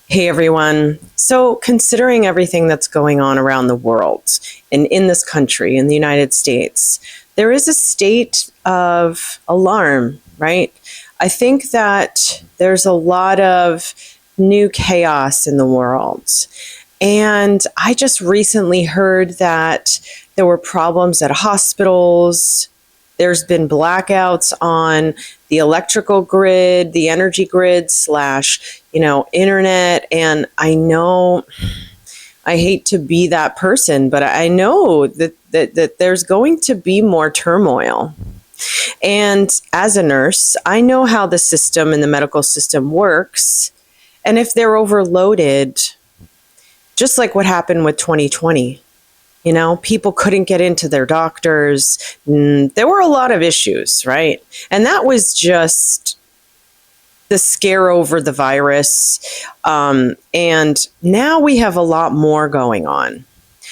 Hey everyone. So, considering everything that's going on around the world and in this country, in the United States, there is a state of alarm, right? I think that there's a lot of new chaos in the world. And I just recently heard that there were problems at hospitals. There's been blackouts on the electrical grid, the energy grid slash, internet. And I know I hate to be that person, but I know that there's going to be more turmoil. And as a nurse, I know how the system and the medical system works. And if they're overloaded, just like what happened with 2020, people couldn't get into their doctors. There were a lot of issues, right? And that was just the scare over the virus. And now we have a lot more going on.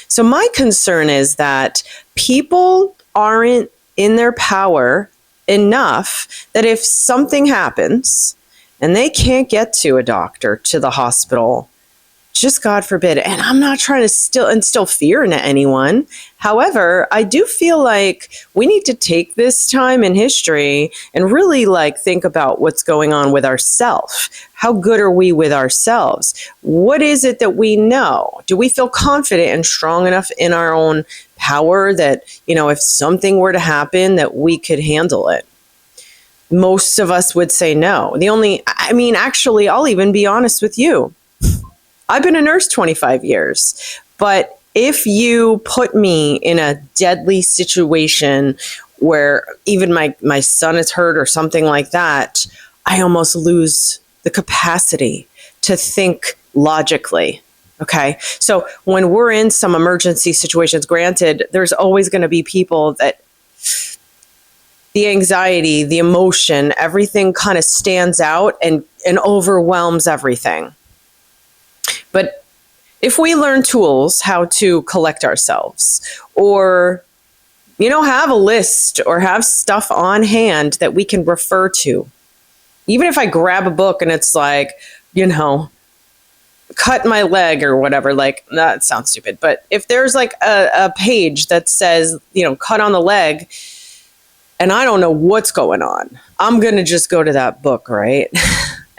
So my concern is that people aren't in their power enough that if something happens and they can't get to a doctor, to the hospital, just God forbid. And I'm not trying to instill fear into anyone. However, I do feel like we need to take this time in history and really think about what's going on with ourselves. How good are we with ourselves? What is it that we know? Do we feel confident and strong enough in our own power that, if something were to happen, that we could handle it? Most of us would say no. Actually, I'll even be honest with you. I've been a nurse 25 years, but if you put me in a deadly situation where even my son is hurt or something like that, I almost lose the capacity to think logically. Okay. So when we're in some emergency situations, granted, there's always going to be people that the anxiety, the emotion, everything kind of stands out and overwhelms everything. But if we learn tools how to collect ourselves or, have a list or have stuff on hand that we can refer to, even if I grab a book and it's cut my leg or whatever, that sounds stupid. But if there's a page that says, cut on the leg and I don't know what's going on, I'm going to just go to that book, right?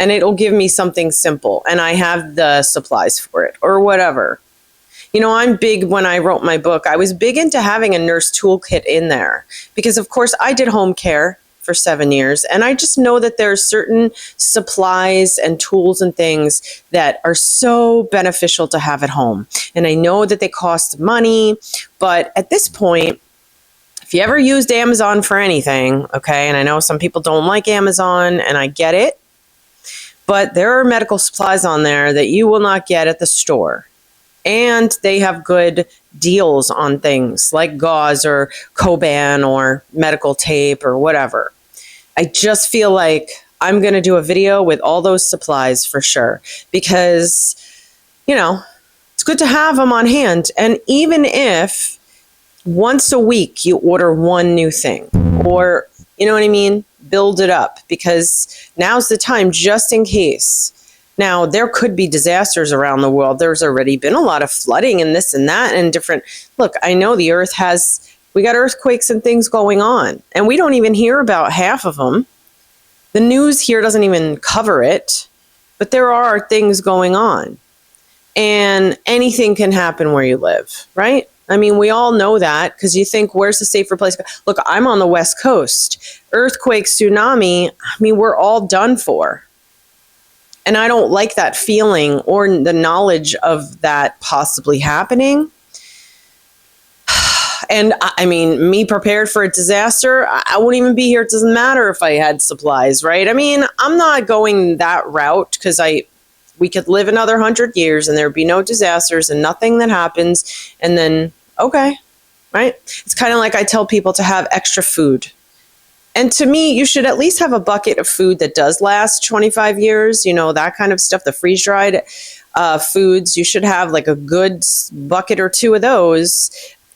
And it'll give me something simple and I have the supplies for it or whatever. I'm big, when I wrote my book, I was big into having a nurse toolkit in there because of course I did home care for 7 years. And I just know that there are certain supplies and tools and things that are so beneficial to have at home. And I know that they cost money, but at this point, if you ever used Amazon for anything, okay, and I know some people don't like Amazon and I get it, but there are medical supplies on there that you will not get at the store. And they have good deals on things like gauze or Coban or medical tape or whatever. I just feel like I'm going to do a video with all those supplies for sure because, it's good to have them on hand. And even if once a week you order one new thing or, build it up because now's the time just in case. Now, there could be disasters around the world. There's already been a lot of flooding and this and that and different. Look, I know the earth we got earthquakes and things going on, and we don't even hear about half of them. The news here doesn't even cover it, but there are things going on. And anything can happen where you live, right? We all know that because you think, where's the safer place? Look, I'm on the West Coast. Earthquake, tsunami, we're all done for. And I don't like that feeling or the knowledge of that possibly happening. And me prepared for a disaster, I wouldn't even be here. It doesn't matter if I had supplies, right? I'm not going that route because we could live another 100 years and there'd be no disasters and nothing that happens. And then, okay, right? It's kind of like I tell people to have extra food. And to me, you should at least have a bucket of food that does last 25 years, that kind of stuff, the freeze-dried foods. You should have a good bucket or two of those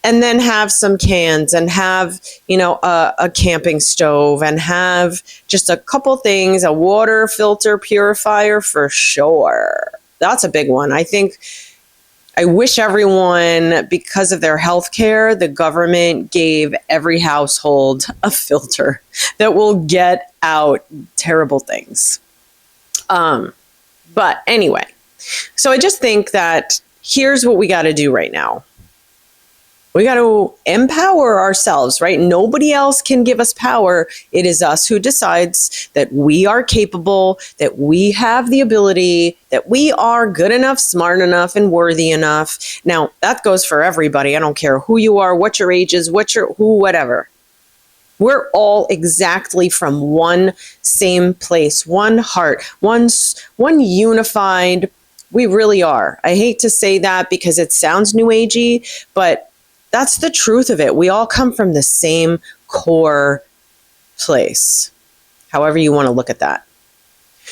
and then have some cans and have, a camping stove and have just a couple things, a water filter purifier for sure. That's a big one. I wish everyone, because of their health care, the government gave every household a filter that will get out terrible things. But anyway, so I just think that here's what we got to do right now. We got to empower ourselves, right? Nobody else can give us power. It is us who decides that we are capable, that we have the ability, that we are good enough, smart enough, and worthy enough. Now, that goes for everybody. I don't care who you are, what your age is, whatever. We're all exactly from one same place, one heart, one unified. We really are. I hate to say that because it sounds new agey, but that's the truth of it. We all come from the same core place, however you want to look at that.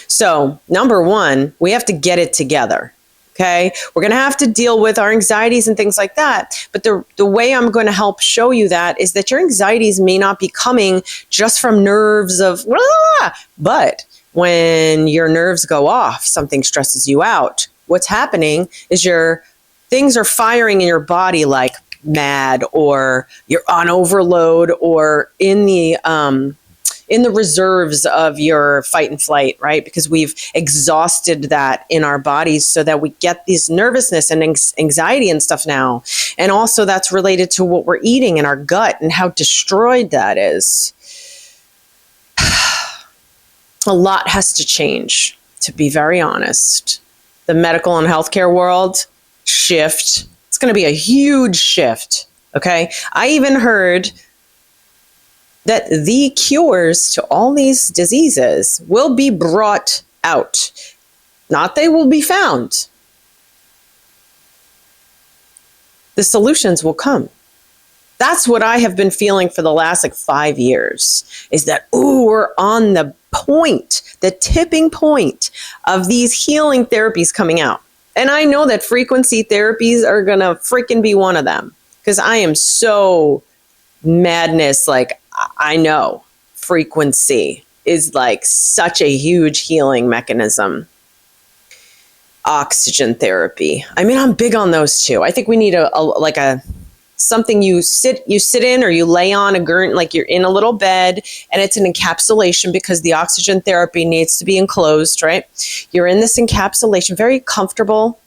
So, number one, we have to get it together. Okay, we're going to have to deal with our anxieties and things like that. But the way I'm going to help show you that is that your anxieties may not be coming just from nerves of, but when your nerves go off, something stresses you out. What's happening is your things are firing in your body like mad, or you're on overload, or in the reserves of your fight and flight, right? Because we've exhausted that in our bodies so that we get this nervousness and anxiety and stuff now. And also that's related to what we're eating in our gut and how destroyed that is. A lot has to change, to be very honest. The medical and healthcare world shift. It's going to be a huge shift, okay? I even heard that the cures to all these diseases will be brought out. Not they will be found. The solutions will come. That's what I have been feeling for the last 5 years, is that, we're on the point, the tipping point of these healing therapies coming out. And I know that frequency therapies are going to freaking be one of them, because I am so madness. I know frequency is such a huge healing mechanism. Oxygen therapy. I mean, I'm big on those too. I think we need a something you sit in, or you lay on a gurney, like you're in a little bed, and it's an encapsulation because the oxygen therapy needs to be enclosed, right? You're in this encapsulation, very comfortable.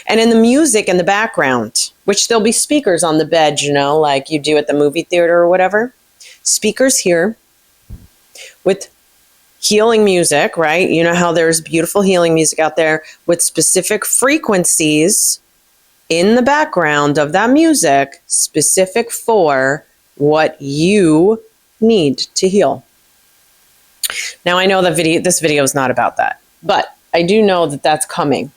And in the music in the background, which there'll be speakers on the bed, like you do at the movie theater or whatever. Speakers here with healing music, right? You know how there's beautiful healing music out there with specific frequencies in the background of that music, specific for what you need to heal. Now, I know this video is not about that, but I do know that that's coming.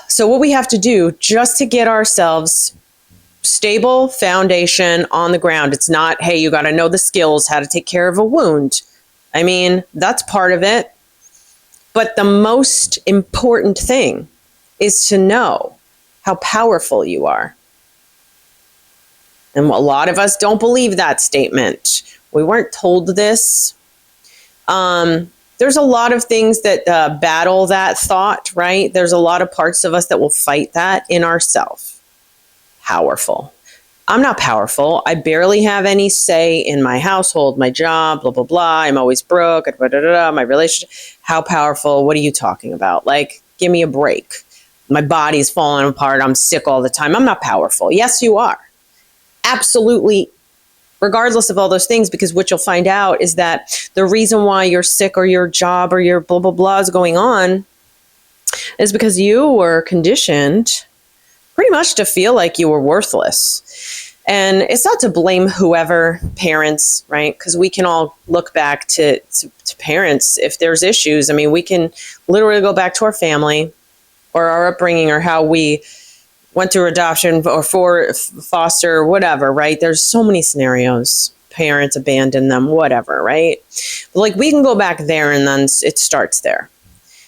So what we have to do just to get ourselves stable foundation on the ground, it's not, hey, you got to know the skills, how to take care of a wound. I mean, that's part of it. But the most important thing is to know how powerful you are. And a lot of us don't believe that statement. We weren't told this. There's a lot of things that battle that thought, right? There's a lot of parts of us that will fight that in ourselves. Powerful. I'm not powerful. I barely have any say in my household, my job, blah, blah, blah. I'm always broke, my relationship. How powerful? What are you talking about? Give me a break. My body's falling apart. I'm sick all the time. I'm not powerful. Yes, you are. Absolutely. Regardless of all those things, because what you'll find out is that the reason why you're sick or your job or your blah, blah, blah is going on is because you were conditioned pretty much to feel like you were worthless. And it's not to blame whoever, parents, right? Because we can all look back to parents if there's issues. I mean, we can literally go back to our family or our upbringing or how we went through adoption or for foster, whatever, right? There's so many scenarios. Parents abandon them, whatever, right? We can go back there and then it starts there.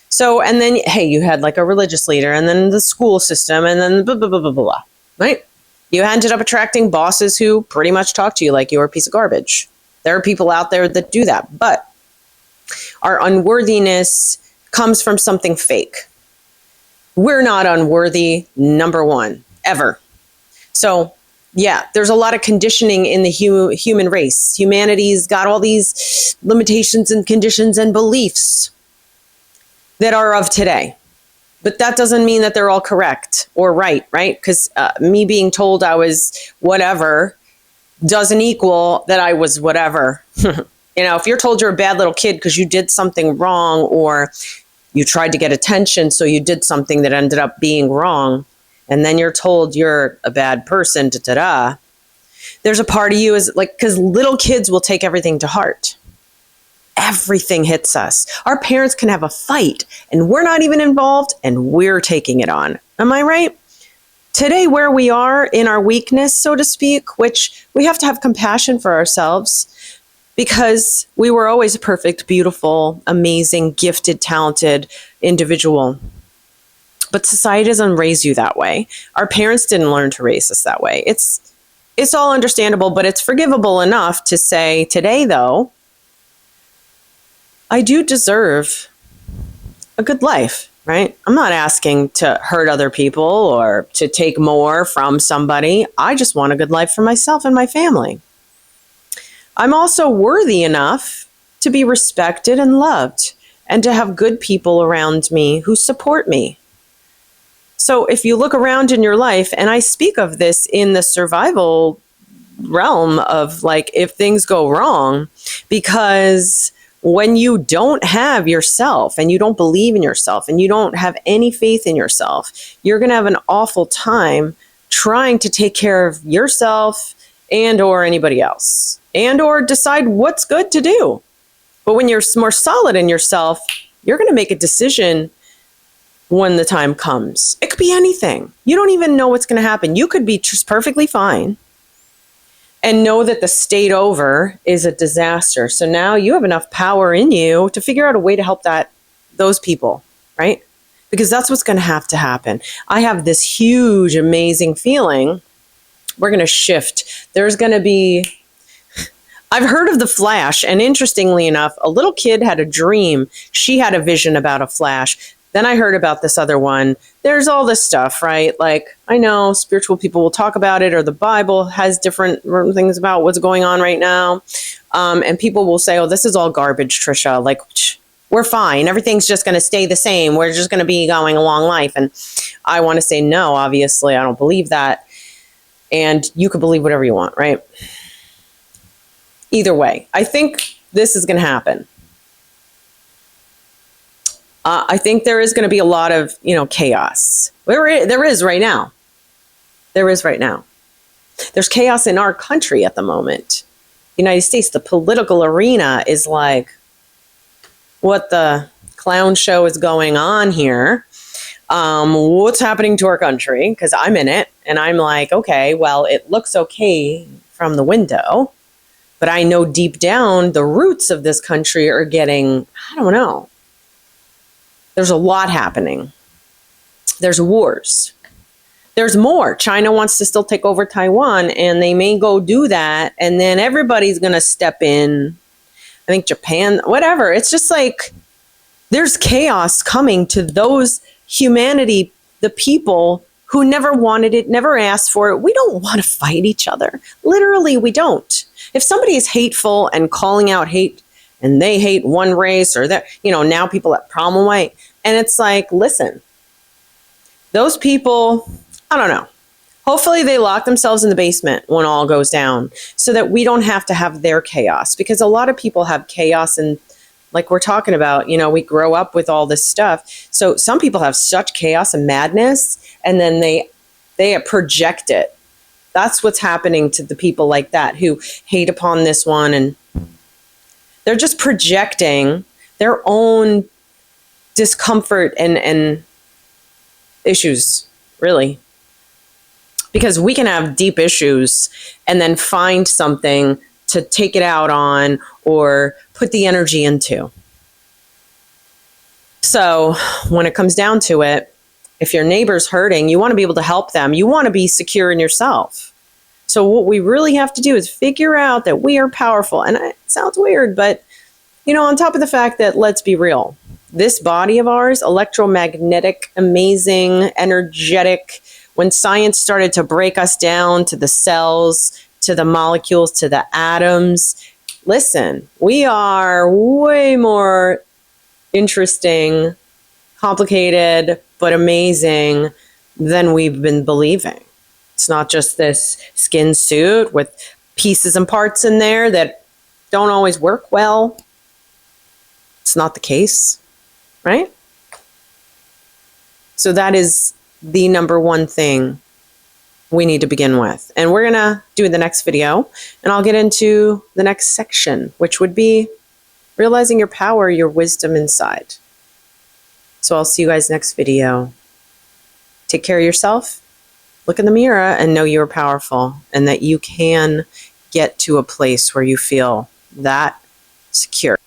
So, and then, hey, you had a religious leader and then the school system and then blah, blah, blah, blah, blah, right? You ended up attracting bosses who pretty much talk to you like you're a piece of garbage. There are people out there that do that, but our unworthiness comes from something fake. We're not unworthy, number one, ever. So, yeah, there's a lot of conditioning in the human race. Humanity's got all these limitations and conditions and beliefs that are of today. But that doesn't mean that they're all correct or right? Because me being told I was whatever doesn't equal that I was whatever. If you're told you're a bad little kid because you did something wrong, or you tried to get attention, so you did something that ended up being wrong, and then you're told you're a bad person, there's a part of you is like, because little kids will take everything to heart. Everything hits us. Our parents can have a fight and we're not even involved and we're taking it on. Am I right? Today, where we are in our weakness, so to speak, which we have to have compassion for ourselves, because we were always a perfect, beautiful, amazing, gifted, talented individual. But society doesn't raise you that way. Our parents didn't learn to raise us that way. It's all understandable, but it's forgivable enough to say today, though, I do deserve a good life, right? I'm not asking to hurt other people or to take more from somebody. I just want a good life for myself and my family. I'm also worthy enough to be respected and loved and to have good people around me who support me. So if you look around in your life, and I speak of this in the survival realm of like if things go wrong, because when you don't have yourself and you don't believe in yourself and you don't have any faith in yourself, you're going to have an awful time trying to take care of yourself and or anybody else and or decide what's good to do. But when you're more solid in yourself, you're going to make a decision when the time comes. It could be anything. You don't even know what's going to happen. You could be just perfectly fine and know that the state over is a disaster. So now you have enough power in you to figure out a way to help those people, right? Because that's what's going to have to happen. I have this huge, amazing feeling we're going to shift. There's going to be, I've heard of the Flash, and interestingly enough, a little kid had a dream. She had a vision about a Flash. Then I heard about this other one. There's all this stuff, right? Like, I know spiritual people will talk about it, or the Bible has different things about what's going on right now. And people will say, oh, this is all garbage, Trisha. Like, we're fine. Everything's just going to stay the same. We're just going to be going along life. And I want to say, no, obviously, I don't believe that. And you can believe whatever you want, right? Either way, I think this is going to happen. I think there is going to be a lot of, chaos. There is right now. There is right now. There's chaos in our country at the moment. United States, the political arena is like, what the clown show is going on here? What's happening to our country? Because I'm in it. And I'm like, okay, well, it looks okay from the window. But I know deep down the roots of this country are getting, I don't know. There's a lot happening. There's wars. There's more. China wants to still take over Taiwan, and they may go do that, and then everybody's going to step in. I think Japan, whatever. It's just like there's chaos coming to those humanity, the people who never wanted it, never asked for it. We don't want to fight each other. Literally, we don't. If somebody is hateful and calling out hate, and they hate one race or that, now people have problem white. And it's like, listen, those people, I don't know. Hopefully they lock themselves in the basement when all goes down so that we don't have to have their chaos, because a lot of people have chaos, and like we're talking about, we grow up with all this stuff. So some people have such chaos and madness, and then they project it. That's what's happening to the people like that who hate upon this one, and they're just projecting their own discomfort and issues, really. Because we can have deep issues and then find something to take it out on or put the energy into. So when it comes down to it, if your neighbor's hurting, you want to be able to help them. You want to be secure in yourself. So what we really have to do is figure out that we are powerful. And it sounds weird, but, on top of the fact that, let's be real, this body of ours, electromagnetic, amazing, energetic, when science started to break us down to the cells, to the molecules, to the atoms, listen, we are way more interesting, complicated, but amazing than we've been believing. It's not just this skin suit with pieces and parts in there that don't always work well. It's not the case, right? So that is the number one thing we need to begin with. And we're going to do the next video, and I'll get into the next section, which would be realizing your power, your wisdom inside. So I'll see you guys next video. Take care of yourself. Look in the mirror and know you're powerful and that you can get to a place where you feel that secure.